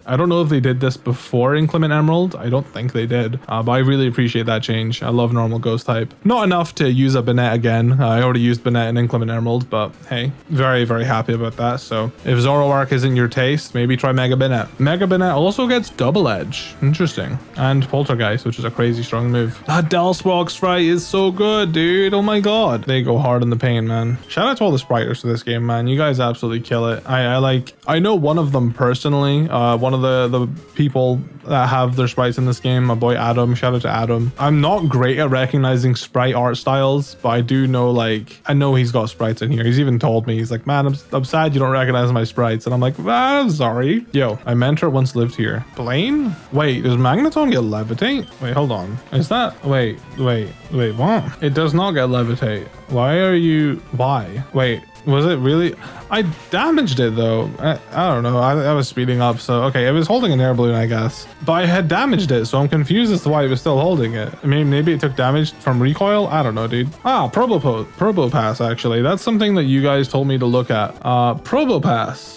I don't know if they did this before Inclement Emerald. I don't think they did, but I really appreciate that change. I love normal ghost type. Not enough to use a Banette again. I already used Banette in Inclement Emerald, but hey, very, very happy about that. So if Zoroark isn't your taste, maybe try Mega Banette. Mega Banette also gets Double Edge. Interesting. And Poltergeist, which is a crazy strong move. That Dullspark sprite is so good, dude. Oh my god. They go hard in the paint, man. Shout out to all the spriters for this game, man. You guys absolutely kill it. I know one of them personally. One of the people that have their sprites in this game, my boy Adam. Shout out to Adam. I'm not great at recognizing sprite art styles, but I do know, like, I know he's got sprites in here. He's even told me, he's like, man, I'm sad you don't recognize my sprites. And I'm like, I'm sorry. Yo, my mentor once lived here. Blaine? Wait, does Magneton get Levitate? Wait, hold on. Is that, wait, what? It does not get Levitate. Why? Wait, was it really? I damaged it though. I don't know. I was speeding up, so okay. It was holding an air balloon, I guess, but I had damaged it, so I'm confused as to why it was still holding it. I mean, maybe it took damage from recoil. I don't know, dude. Probopass. Actually, that's something that you guys told me to look at. Probopass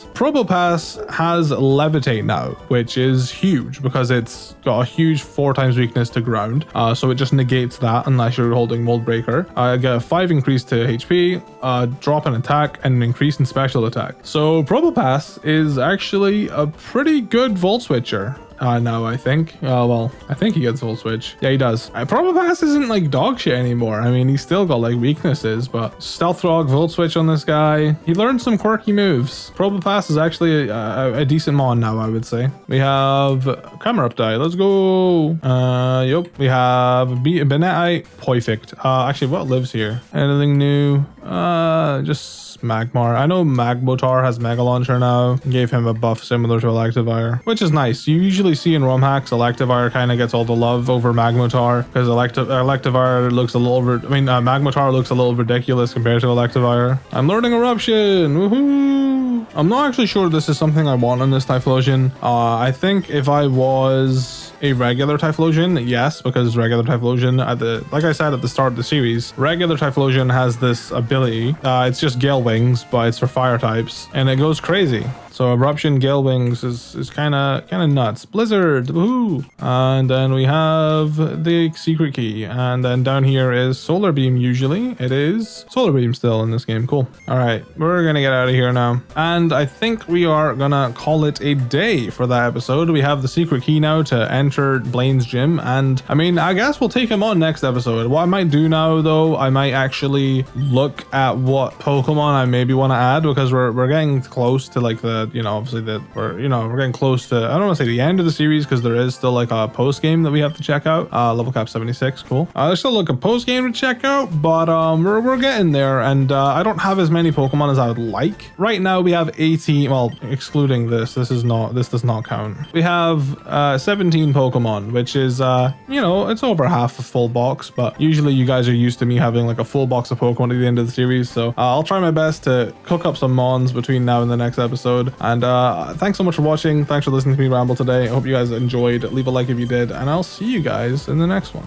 has Levitate now, which is huge because it's got a huge 4 times weakness to ground. So it just negates that unless you're holding Mold Breaker. I get a 5 increase to HP, drop in attack, and an increase in special attack. So Probopass is actually a pretty good Volt Switcher. No, I think. Well, I think he gets full switch. Yeah, he does. Probopass isn't like dog shit anymore. I mean, he's still got like weaknesses, but Stealth Rock, Volt Switch on this guy. He learned some quirky moves. Probopass is actually a decent mon now, I would say. We have Camera Up Die. Let's go. Yep. We have Benetite. Perfect. Actually, what lives here? Anything new? Just Magmar. I know Magmotar has Mega Launcher now. Gave him a buff similar to Electivire, which is nice. You usually see in ROM hacks, Electivire kind of gets all the love over Magmotar because Electivire looks a little... Magmotar looks a little ridiculous compared to Electivire. I'm learning Eruption. Woohoo! I'm not actually sure this is something I want on this Typhlosion. I think if I was a regular Typhlosion, yes, because regular Typhlosion, like I said at the start of the series, regular Typhlosion has this ability. It's just Gale Wings, but it's for fire types, and it goes crazy. So Eruption Gale Wings is kind of nuts. Blizzard, woohoo! And then we have the secret key, and then down here is Solar Beam. Usually it is Solar Beam still in this game. Cool. All right, we're gonna get out of here now, and I think we are gonna call it a day for that episode. We have the secret key now to enter Blaine's gym, and I mean, I guess we'll take him on next episode. What I might do now, though, I might actually look at what Pokemon I maybe want to add, because we're getting close to like the, obviously that we're getting close to, I don't want to say the end of the series, because there is still like a post game that we have to check out. Level cap 76, cool. There's still like a post game to check out, but we're getting there, and I don't have as many Pokemon as I would like. Right now we have 18, well, excluding this does not count. We have 17 Pokemon, which is it's over half a full box, but usually you guys are used to me having like a full box of Pokemon at the end of the series, so I'll try my best to cook up some mons between now and the next episode. And thanks so much for watching. Thanks for listening to me ramble today. I hope you guys enjoyed. Leave a like if you did, and I'll see you guys in the next one.